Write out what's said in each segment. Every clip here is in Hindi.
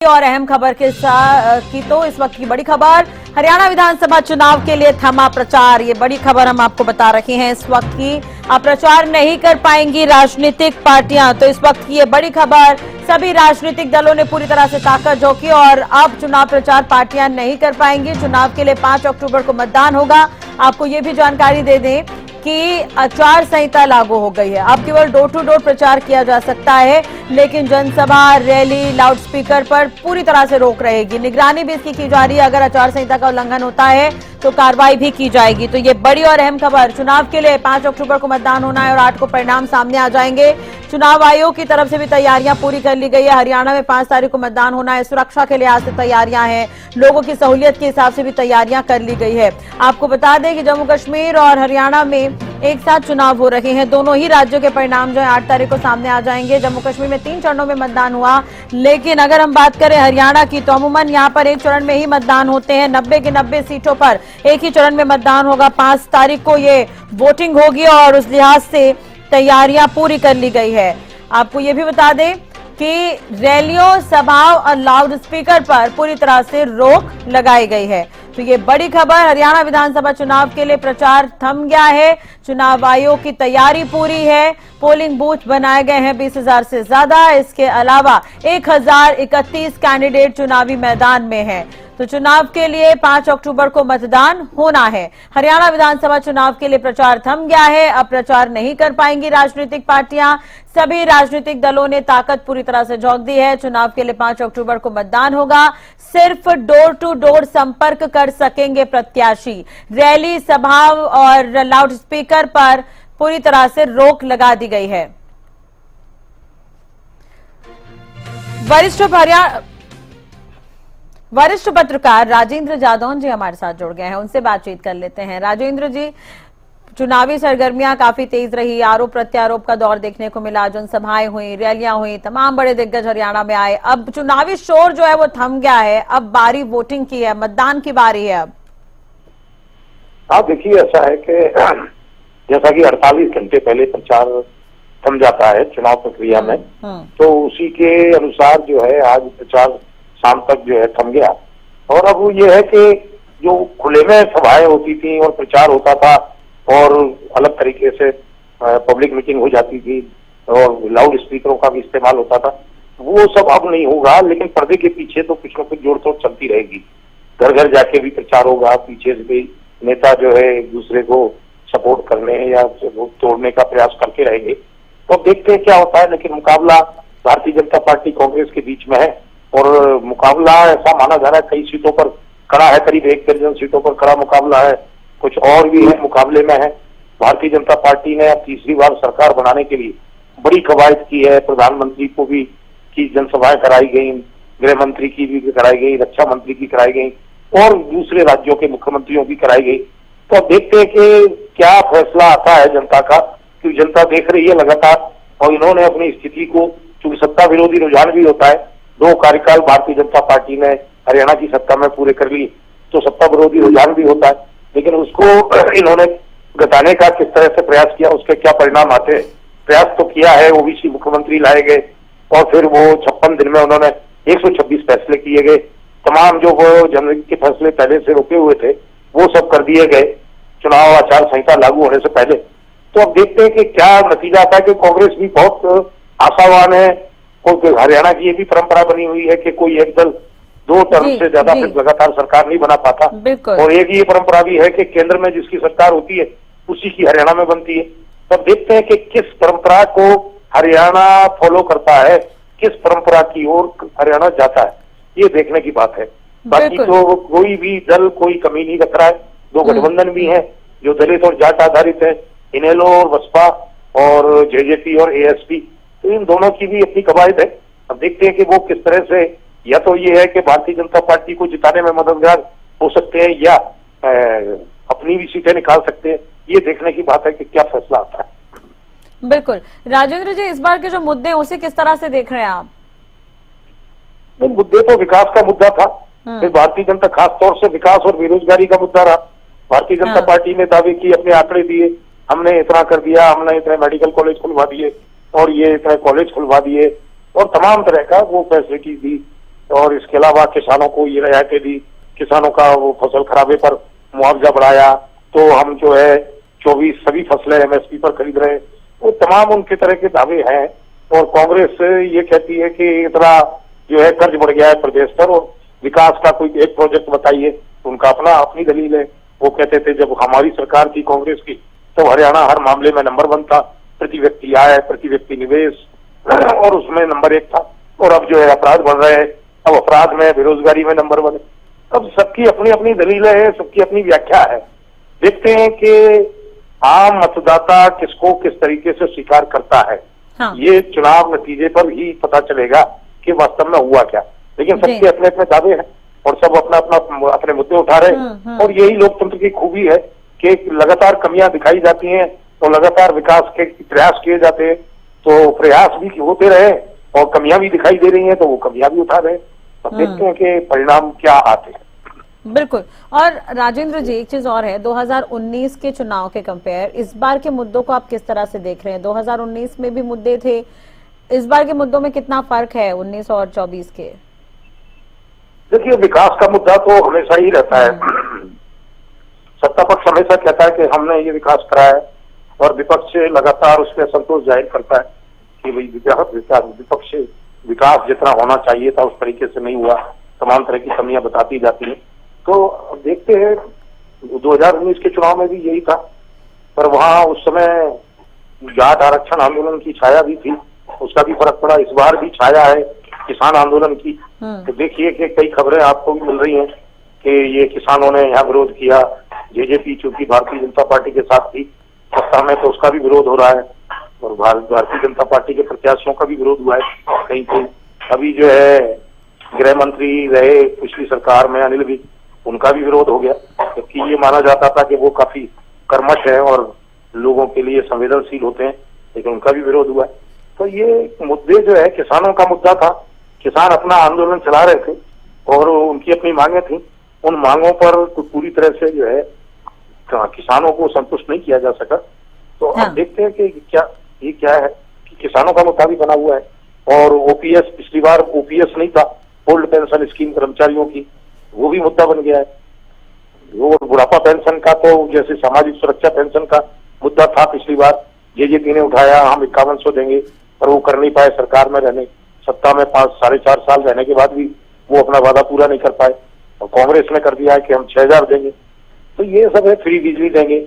और अहम खबर के साथ की तो इस वक्त की बड़ी खबर, हरियाणा विधानसभा चुनाव के लिए थमा प्रचार। ये बड़ी खबर हम आपको बता रहे हैं इस वक्त की। अब प्रचार नहीं कर पाएंगी राजनीतिक पार्टियां, तो इस वक्त की ये बड़ी खबर। सभी राजनीतिक दलों ने पूरी तरह से ताकत झोंकी और अब चुनाव प्रचार पार्टियां नहीं कर पाएंगी। चुनाव के लिए 5 अक्टूबर को मतदान होगा। आपको ये भी जानकारी दे दें कि आचार संहिता लागू हो गई है। अब केवल डोर टू डोर प्रचार किया जा सकता है, लेकिन जनसभा, रैली, लाउडस्पीकर पर पूरी तरह से रोक रहेगी। निगरानी भी इसकी की जा रही है। अगर आचार संहिता का उल्लंघन होता है तो कार्रवाई भी की जाएगी। तो ये बड़ी और अहम खबर। चुनाव के लिए 5 अक्टूबर को मतदान होना है और 8 को परिणाम सामने आ जाएंगे। चुनाव आयोग की तरफ से भी तैयारियां पूरी कर ली गई है। हरियाणा में 5 तारीख को मतदान होना है। सुरक्षा के लिहाज से तैयारियां हैं, लोगों की सहूलियत के हिसाब से भी तैयारियां कर ली गई है। आपको बता दें कि जम्मू कश्मीर और हरियाणा में एक साथ चुनाव हो रहे हैं। दोनों ही राज्यों के परिणाम जो है 8 तारीख को सामने आ जाएंगे। जम्मू कश्मीर में 3 चरणों में मतदान हुआ, लेकिन अगर हम बात करें हरियाणा की तो अमूमन यहां पर एक चरण में ही मतदान होते हैं। 90 की 90 सीटों पर एक ही चरण में मतदान होगा। 5 तारीख को ये वोटिंग होगी और उस लिहाज से तैयारियां पूरी कर ली गई है। आपको ये भी बता दें कि रैलियों, सभाओं और लाउड स्पीकर पर पूरी तरह से रोक लगाई गई है। तो ये बड़ी खबर। हरियाणा विधानसभा चुनाव के लिए प्रचार थम गया है। चुनाव आयोग की तैयारी पूरी है। पोलिंग बूथ बनाए गए हैं 20,000 से ज्यादा। इसके अलावा 1031 कैंडिडेट चुनावी मैदान में हैं। तो चुनाव के लिए 5 अक्टूबर को मतदान होना है। हरियाणा विधानसभा चुनाव के लिए प्रचार थम गया है। अब प्रचार नहीं कर पाएंगी राजनीतिक पार्टियां। सभी राजनीतिक दलों ने ताकत पूरी तरह से झोंक दी है। चुनाव के लिए 5 अक्टूबर को मतदान होगा। सिर्फ डोर टू डोर संपर्क कर सकेंगे प्रत्याशी। रैली, सभा और लाउड स्पीकर पर पूरी तरह से रोक लगा दी गई है। वरिष्ठ पत्रकार राजेंद्र जादौन जी हमारे साथ जुड़ गए हैं, उनसे बातचीत कर लेते हैं। राजेंद्र जी, चुनावी सरगर्मियां काफी तेज रही, आरोप प्रत्यारोप का दौर देखने को मिला, जनसभाएं हुई, रैलियां हुई, तमाम बड़े दिग्गज हरियाणा में आए। अब चुनावी शोर जो है वो थम गया है। अब बारी वोटिंग की है, मतदान की बारी है अब। हाँ, देखिए ऐसा है कि जैसा कि 48 घंटे पहले प्रचार थम जाता है चुनाव प्रक्रिया में, तो उसी के अनुसार जो है आज प्रचार शाम तक जो है थम गया। और अब वो ये है कि जो खुले में सभाएं होती थी और प्रचार होता था और अलग तरीके से पब्लिक मीटिंग हो जाती थी और लाउड स्पीकरों का भी इस्तेमाल होता था, वो सब अब नहीं होगा। लेकिन पर्दे के पीछे तो कुछ न कुछ जोड़ तोड़ चलती रहेगी। घर घर जाके भी प्रचार होगा, पीछे से भी नेता जो है एक दूसरे को सपोर्ट करने या तोड़ने का प्रयास करते रहेंगे। तो अब देखते हैं क्या होता है। लेकिन मुकाबला भारतीय जनता पार्टी कांग्रेस के बीच में है और मुकाबला ऐसा माना जा रहा है कई सीटों पर खड़ा है, करीब 1 दर्जन सीटों पर खड़ा मुकाबला है। कुछ और भी है मुकाबले में है। भारतीय जनता पार्टी ने अब तीसरी बार सरकार बनाने के लिए बड़ी कवायद की है। प्रधानमंत्री को भी की जनसभाएं कराई गई, गृह मंत्री की भी कराई गई, रक्षा मंत्री की कराई गई और दूसरे राज्यों के मुख्यमंत्रियों की कराई गई। तो अब देखते हैं कि क्या फैसला आता है जनता का, क्योंकि जनता देख रही है लगातार। और इन्होंने अपनी स्थिति को, चूंकि सत्ता विरोधी रुझान भी होता है, 2 कार्यकाल भारतीय जनता पार्टी ने हरियाणा की सत्ता में पूरे कर लिए, तो सत्ता विरोधी रुझान भी होता है। लेकिन उसको इन्होंने घटाने का किस तरह से प्रयास किया, उसके क्या परिणाम आते हैं। प्रयास तो किया है, ओबीसी मुख्यमंत्री लाए गए और फिर वो 56 दिन में उन्होंने 126 फैसले किए गए। तमाम जो वो जनहित के फैसले पहले से रोके हुए थे वो सब कर दिए गए चुनाव आचार संहिता लागू होने से पहले। तो अब देखते हैं कि क्या नतीजा आता है। कि कांग्रेस भी बहुत आशावान है। हरियाणा की ये भी परंपरा बनी हुई है कि कोई एक दल 2 टर्म से ज्यादा फिर लगातार सरकार नहीं बना पाता। और एक ये परंपरा भी है कि केंद्र में जिसकी सरकार होती है उसी की हरियाणा में बनती है। तब देखते हैं कि किस परंपरा को हरियाणा फॉलो करता है, किस परंपरा की ओर हरियाणा जाता है, ये देखने की बात है। बाकी तो कोई भी दल कोई कमी नहीं रख रहा है। 2 गठबंधन भी हैं जो दलित और जाट आधारित है, इनेलो और बसपा और जेजेपी और एएसपी, तो इन दोनों की भी अपनी कवायद है। अब देखते हैं कि वो किस तरह से, या तो ये है कि भारतीय जनता पार्टी को जिताने में मददगार हो सकते हैं या अपनी भी सीटें निकाल सकते हैं। ये देखने की बात है कि क्या फैसला आता है। बिल्कुल। राजेंद्र जी, इस बार के जो मुद्दे हैं उसे किस तरह से देख रहे हैं आप? मुद्दे तो विकास का मुद्दा था। फिर भारतीय जनता, खास तौर से विकास और बेरोजगारी का मुद्दा रहा। भारतीय जनता पार्टी ने दावे किए, अपने आंकड़े दिए, हमने इतना कर दिया, हमने इतने मेडिकल कॉलेज खुलवा दिए और ये इतने कॉलेज खुलवा दिए और तमाम तरह का वो फैसिलिटी दी। और इसके अलावा किसानों को ये रियायतें दी, किसानों का वो फसल खराबे पर मुआवजा बढ़ाया, तो हम जो है 24 सभी फसलें एमएसपी पर खरीद रहे हैं। वो तमाम उनके तरह के दावे हैं। और कांग्रेस ये कहती है कि इतना जो है कर्ज बढ़ गया है प्रदेश पर, और विकास का कोई एक प्रोजेक्ट बताइए। उनका अपनी दलील है। वो कहते थे जब हमारी सरकार थी कांग्रेस की, तो हरियाणा हर मामले में नंबर 1 था, प्रति व्यक्ति आय, प्रति व्यक्ति निवेश, और उसमें नंबर 1 था। और अब जो है अपराध बढ़ रहे हैं, अब अपराध में, बेरोजगारी में नंबर 1 है। अब सबकी अपनी अपनी दलीलें हैं, सबकी अपनी व्याख्या है। देखते हैं कि आम मतदाता किसको किस तरीके से स्वीकार करता है। हाँ। ये चुनाव नतीजे पर ही पता चलेगा कि वास्तव में हुआ क्या। लेकिन सबके अपने अपने दावे हैं और सब अपने मुद्दे उठा रहे हैं। और यही लोकतंत्र की खूबी है कि लगातार कमियां दिखाई जाती हैं तो लगातार विकास के प्रयास किए जाते हैं, तो प्रयास भी होते रहे और कमियां भी दिखाई दे रही हैं तो वो कमियां भी उठा रहे हैं। अब देखते हैं कि परिणाम क्या आते हैं। बिल्कुल। और राजेंद्र जी, एक चीज और है, 2019 के चुनाव के कंपेयर इस बार के मुद्दों को आप किस तरह से देख रहे हैं? 2019 में भी मुद्दे थे, इस बार के मुद्दों में कितना फर्क है 19 और 24 के? देखिए, विकास का मुद्दा तो हमेशा ही रहता है। सत्ता पक्ष हमेशा कहता है कि हमने ये विकास कराया है और विपक्ष लगातार उस पर संतोष जाहिर करता है कि भाई विपक्ष विकास जितना होना चाहिए था उस तरीके से नहीं हुआ, तमाम तरह की कमियां बताती जाती हैं। तो अब देखते हैं, 2019 के चुनाव में भी यही था, पर वहां उस समय जाट आरक्षण आंदोलन की छाया भी थी, उसका भी फर्क पड़ा। इस बार भी छाया है किसान आंदोलन की। तो देखिए कि कई खबरें आपको भी मिल रही हैं कि ये किसानों ने यहाँ विरोध किया। जेजेपी चूंकि भारतीय जनता पार्टी के साथ थी सत्ता में, तो उसका भी विरोध हो रहा है और भारतीय जनता पार्टी के प्रत्याशियों का भी विरोध हुआ है कहीं कहीं। अभी जो है गृह मंत्री रहे पिछली सरकार में अनिल विज, उनका भी विरोध हो गया, जबकि ये माना जाता था कि वो काफी कर्मठ है और लोगों के लिए संवेदनशील होते हैं, लेकिन उनका भी विरोध हुआ है। तो ये मुद्दे जो है, किसानों का मुद्दा था, किसान अपना आंदोलन चला रहे थे और उनकी अपनी मांगे थी। उन मांगों पर पूरी तरह से जो है किसानों को संतुष्ट नहीं किया जा सका। तो अब देखते हैं कि क्या है कि किसानों का मुद्दा भी बना हुआ है। और ओपीएस, पिछली बार ओपीएस नहीं था, ओल्ड पेंशन स्कीम कर्मचारियों की, वो भी मुद्दा बन गया है। वो बुढ़ापा पेंशन का तो जैसे सामाजिक सुरक्षा पेंशन का मुद्दा था पिछली बार, जेजेपी ने उठाया, हम 5100 देंगे, पर वो कर नहीं पाए। सरकार में रहने, सत्ता में 4.5 साल रहने के बाद भी वो अपना वादा पूरा नहीं कर पाए। और कांग्रेस ने कर दिया है कि हम 6000 देंगे। तो ये सब है, फ्री बिजली देंगे,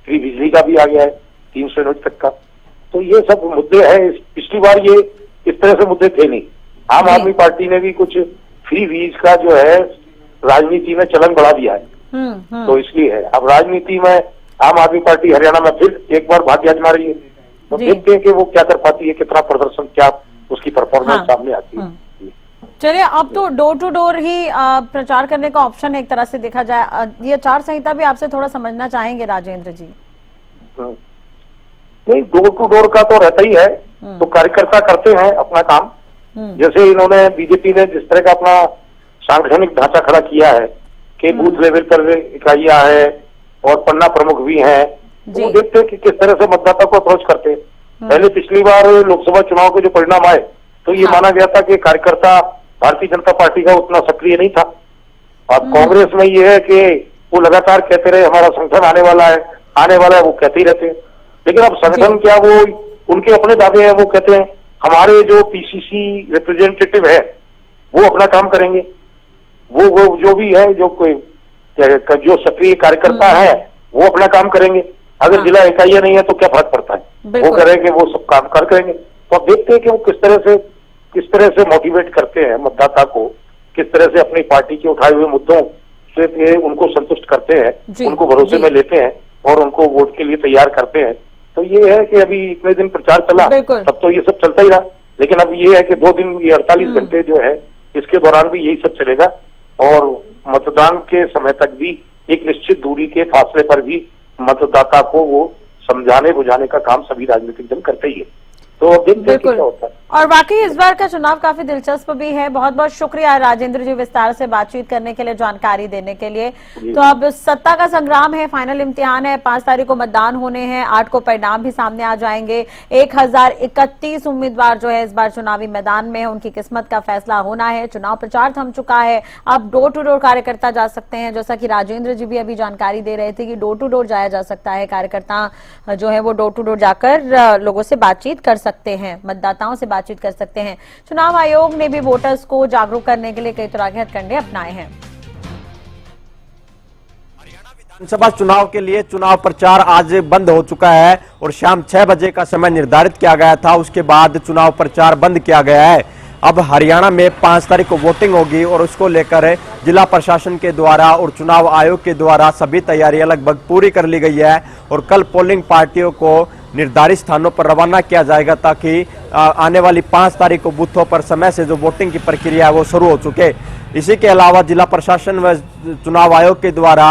फ्री बिजली का भी आ गया है 300 यूनिट तक का। तो ये सब मुद्दे हैं। पिछली बार ये इस तरह से मुद्दे थे नहीं। आम आदमी पार्टी ने भी कुछ फ्री बीज का जो है राजनीति में चलन बढ़ा दिया है। तो इसलिए है, अब राजनीति में आम आदमी पार्टी हरियाणा में फिर एक बार भाग्य आजमा रही है। तो देखते हैं कि वो क्या कर पाती है, कितना प्रदर्शन, क्या उसकी परफॉर्मेंस सामने आती है। चलिए, अब तो डोर टू डोर ही प्रचार करने का ऑप्शन एक तरह से देखा जाए। ये आचार संहिता भी आपसे थोड़ा समझना चाहेंगे राजेंद्र जी। नहीं, डोर टू डोर का तो रहता ही है, तो कार्यकर्ता करते हैं अपना काम। जैसे इन्होंने, बीजेपी ने जिस तरह का अपना सांगठनिक ढांचा खड़ा किया है कि बूथ लेवल पर इकाइयां है और पन्ना प्रमुख भी हैं, वो देखते हैं कि किस तरह से मतदाता को अप्रोच करते हैं। पहले पिछली बार लोकसभा चुनाव के जो परिणाम आए तो ये माना गया था कि कार्यकर्ता भारतीय जनता पार्टी का उतना सक्रिय नहीं था। अब कांग्रेस में ये है कि वो लगातार कहते रहे हमारा संगठन आने वाला है, वो कहते ही रहते हैं। लेकिन अब संगठन क्या, वो उनके अपने दावे हैं। वो कहते हैं हमारे जो पीसीसी रिप्रेजेंटेटिव है वो अपना काम करेंगे, वो जो भी है, जो सक्रिय कार्यकर्ता है वो अपना काम करेंगे। अगर जिला इकाइयां नहीं है तो क्या फर्क पड़ता है, वो करेंगे, वो सब काम कर करेंगे। तो अब देखते हैं कि वो किस तरह से मोटिवेट करते हैं मतदाता को, किस तरह से अपनी पार्टी के उठाए हुए मुद्दों से उनको संतुष्ट करते हैं, उनको भरोसे में लेते हैं और उनको वोट के लिए तैयार करते हैं। तो ये है कि अभी इतने दिन प्रचार चला, तब तो ये सब चलता ही रहा। लेकिन अब ये है कि 2 दिन, ये 48 घंटे जो है, इसके दौरान भी यही सब चलेगा। और मतदान के समय तक भी एक निश्चित दूरी के फासले पर भी मतदाता को वो समझाने बुझाने का काम सभी राजनीतिक दल करते ही है। तो अब देखते हैं कि क्या होता है। और वाकई इस बार का चुनाव काफी दिलचस्प भी है। बहुत बहुत शुक्रिया राजेंद्र जी विस्तार से बातचीत करने के लिए, जानकारी देने के लिए। तो अब सत्ता का संग्राम है, फाइनल इम्तिहान है, 5 तारीख को मतदान होने हैं, 8 को परिणाम भी सामने आ जाएंगे। 1031 उम्मीदवार जो है इस बार चुनावी मैदान में है, उनकी किस्मत का फैसला होना है। चुनाव प्रचार थम चुका है, अब डोर टू डोर कार्यकर्ता जा सकते हैं। जैसा कि राजेंद्र जी भी अभी जानकारी दे रहे थे कि डोर टू डोर जाया जा सकता है, कार्यकर्ता जो है वो डोर टू डोर जाकर लोगों से बातचीत कर सकते हैं, मतदाताओं से बातचीत कर सकते हैं। चुनाव आयोग ने भी वोटर्स को जागरूक करने के लिए कई तरह के हथकंडे अपनाए हैं। विधानसभा चुनाव के लिए चुनाव प्रचार आज बंद हो चुका है और शाम 6 बजे का समय निर्धारित किया गया था, उसके बाद चुनाव प्रचार बंद किया गया है। अब हरियाणा में 5 तारीख को वोटिंग होगी और उसको लेकर जिला प्रशासन के द्वारा और चुनाव आयोग के द्वारा सभी तैयारियां लगभग पूरी कर ली गई है और कल पोलिंग पार्टियों को निर्धारित स्थानों पर रवाना किया जाएगा ताकि आने वाली 5 तारीख को बूथों पर समय से जो वोटिंग की प्रक्रिया है वो शुरू हो चुके। इसी के अलावा जिला प्रशासन व चुनाव आयोग के द्वारा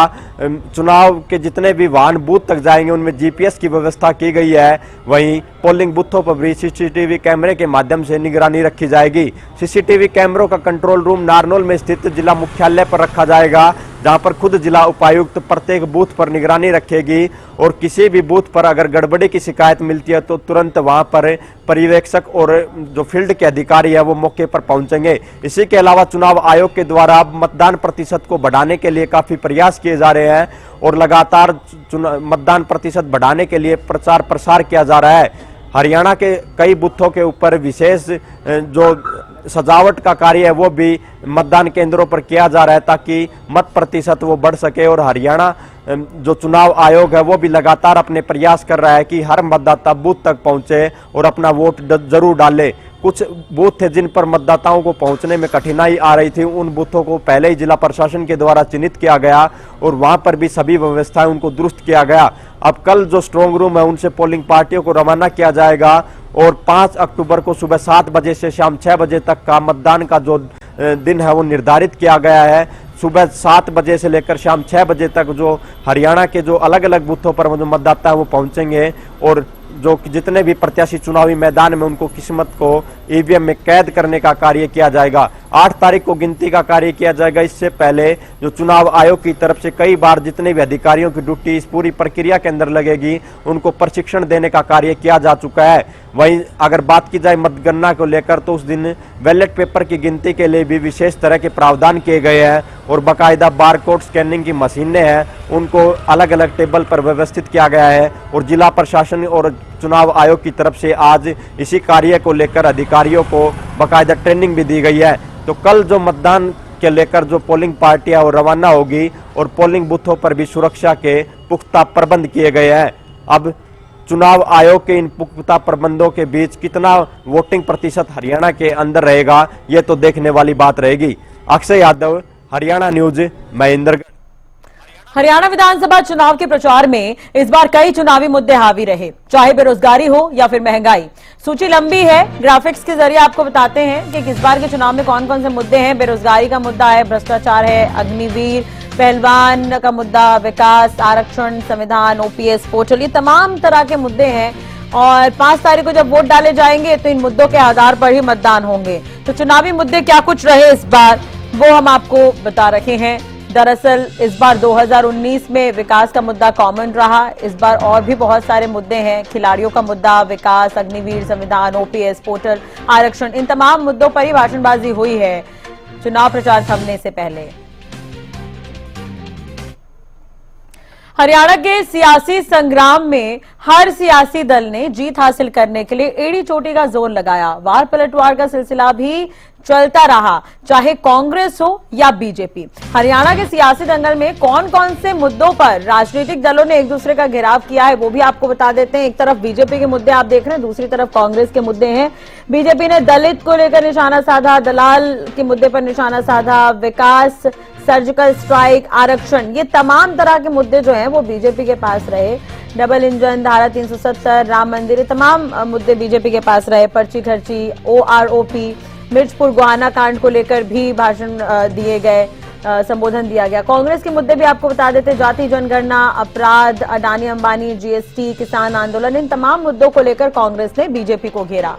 चुनाव के जितने भी वाहन बूथ तक जाएंगे उनमें जीपीएस की व्यवस्था की गई है। वहीं पोलिंग बूथों पर भी सीसीटीवी कैमरे के माध्यम से निगरानी रखी जाएगी। सीसीटीवी कैमरों का कंट्रोल रूम नारनौल में स्थित जिला मुख्यालय पर रखा जाएगा, जहां पर खुद जिला उपायुक्त प्रत्येक बूथ पर निगरानी रखेगी और किसी भी बूथ पर अगर गड़बड़ी की शिकायत मिलती है तो तुरंत वहां पर पर्यवेक्षक और जो फील्ड के अधिकारी है वो मौके पर पहुंचेंगे। इसी के अलावा चुनाव आयोग के द्वारा मतदान प्रतिशत को बढ़ाने के लिए काफी प्रयास किए जा रहे हैं और लगातार मतदान प्रतिशत बढ़ाने के लिए प्रचार प्रसार किया जा रहा है। हरियाणा के कई बूथों के ऊपर विशेष जो सजावट का कार्य है वो भी मतदान केंद्रों पर किया जा रहा है ताकि मत प्रतिशत वो बढ़ सके और हरियाणा जो चुनाव आयोग है वो भी लगातार अपने प्रयास कर रहा है कि हर मतदाता बूथ तक पहुंचे और अपना वोट जरूर डाले। कुछ बूथ थे जिन पर मतदाताओं को पहुंचने में कठिनाई आ रही थी, उन बूथों को पहले ही जिला प्रशासन के द्वारा चिन्हित किया गया और वहां पर भी सभी व्यवस्थाएं उनको दुरुस्त किया गया। अब कल जो स्ट्रांग रूम है उनसे पोलिंग पार्टियों को रवाना किया जाएगा और 5 अक्टूबर को सुबह 7 बजे से शाम 6 बजे तक का मतदान का जो दिन है वो निर्धारित किया गया है। सुबह 7 बजे से लेकर शाम 6 बजे तक जो हरियाणा के जो अलग अलग बूथों पर जो मतदाता है वो पहुंचेंगे और जो जितने भी प्रत्याशी चुनावी मैदान में उनको किस्मत को ईवीएम में कैद करने का कार्य किया जाएगा। 8 तारीख को गिनती का कार्य किया जाएगा। इससे पहले जो चुनाव आयोग की तरफ से कई बार जितने भी अधिकारियों की ड्यूटी इस पूरी प्रक्रिया के अंदर लगेगी उनको प्रशिक्षण देने का कार्य किया जा चुका है। वहीं अगर बात की जाए मतगणना को लेकर तो उस दिन बैलेट पेपर की गिनती के लिए भी विशेष तरह के प्रावधान किए गए हैं और बाकायदा बारकोड स्कैनिंग की मशीनें हैं उनको अलग अलग टेबल पर व्यवस्थित किया गया है और जिला प्रशासन और चुनाव आयोग की तरफ से आज इसी कार्य को लेकर अधिकारियों को बाकायदा ट्रेनिंग भी दी गई है। तो कल जो मतदान के लेकर जो पोलिंग पार्टियां और रवाना होगी और पोलिंग बूथों पर भी सुरक्षा के पुख्ता प्रबंध किए गए हैं। अब चुनाव आयोग के इन पुख्ता प्रबंधों के बीच कितना वोटिंग प्रतिशत हरियाणा के अंदर रहेगा ये तो देखने वाली बात रहेगी। अक्षय यादव, हरियाणा न्यूज, महेंद्रगढ़। हरियाणा विधानसभा चुनाव के प्रचार में इस बार कई चुनावी मुद्दे हावी रहे, चाहे बेरोजगारी हो या फिर महंगाई। सूची लंबी है, ग्राफिक्स के जरिए आपको बताते हैं कि इस बार के चुनाव में कौन कौन से मुद्दे हैं। बेरोजगारी का मुद्दा है, भ्रष्टाचार है, अग्निवीर, पहलवान का मुद्दा, विकास, आरक्षण, संविधान, ओपीएस पोर्टल, ये तमाम तरह के मुद्दे हैं। और 5 तारीख को जब वोट डाले जाएंगे तो इन मुद्दों के आधार पर ही मतदान होंगे। तो चुनावी मुद्दे क्या कुछ रहे इस बार वो हम आपको बता रहे हैं। दरअसल इस बार 2019 में विकास का मुद्दा कॉमन रहा, इस बार और भी बहुत सारे मुद्दे हैं। खिलाड़ियों का मुद्दा, विकास, अग्निवीर, संविधान, ओपीएस पोर्टल, आरक्षण, इन तमाम मुद्दों पर ही भाषणबाजी हुई है चुनाव प्रचार थमने से पहले। हरियाणा के सियासी संग्राम में हर सियासी दल ने जीत हासिल करने के लिए एड़ी चोटी का जोर लगाया। वार पलटवार का सिलसिला भी चलता रहा, चाहे कांग्रेस हो या बीजेपी। हरियाणा के सियासी दंगल में कौन कौन से मुद्दों पर राजनीतिक दलों ने एक दूसरे का घेराव किया है वो भी आपको बता देते हैं। एक तरफ बीजेपी के मुद्दे आप देख रहे हैं, दूसरी तरफ कांग्रेस के मुद्दे हैं। बीजेपी ने दलित को लेकर निशाना साधा, दलाल के मुद्दे पर निशाना साधा, विकास, सर्जिकल स्ट्राइक, आरक्षण, ये तमाम तरह के मुद्दे जो हैं वो बीजेपी के पास रहे। डबल इंजन, धारा 370, राम मंदिर, ये तमाम मुद्दे बीजेपी के पास रहे। पर्ची खर्ची, ओआरओपी, मिर्चपुर गोहाना कांड को लेकर भी भाषण दिए गए। संबोधन दिया गया। कांग्रेस के मुद्दे भी आपको बता देते, जाति जनगणना, अपराध, अडानी अंबानी, जीएसटी, किसान आंदोलन, इन तमाम मुद्दों को लेकर कांग्रेस ने बीजेपी को घेरा।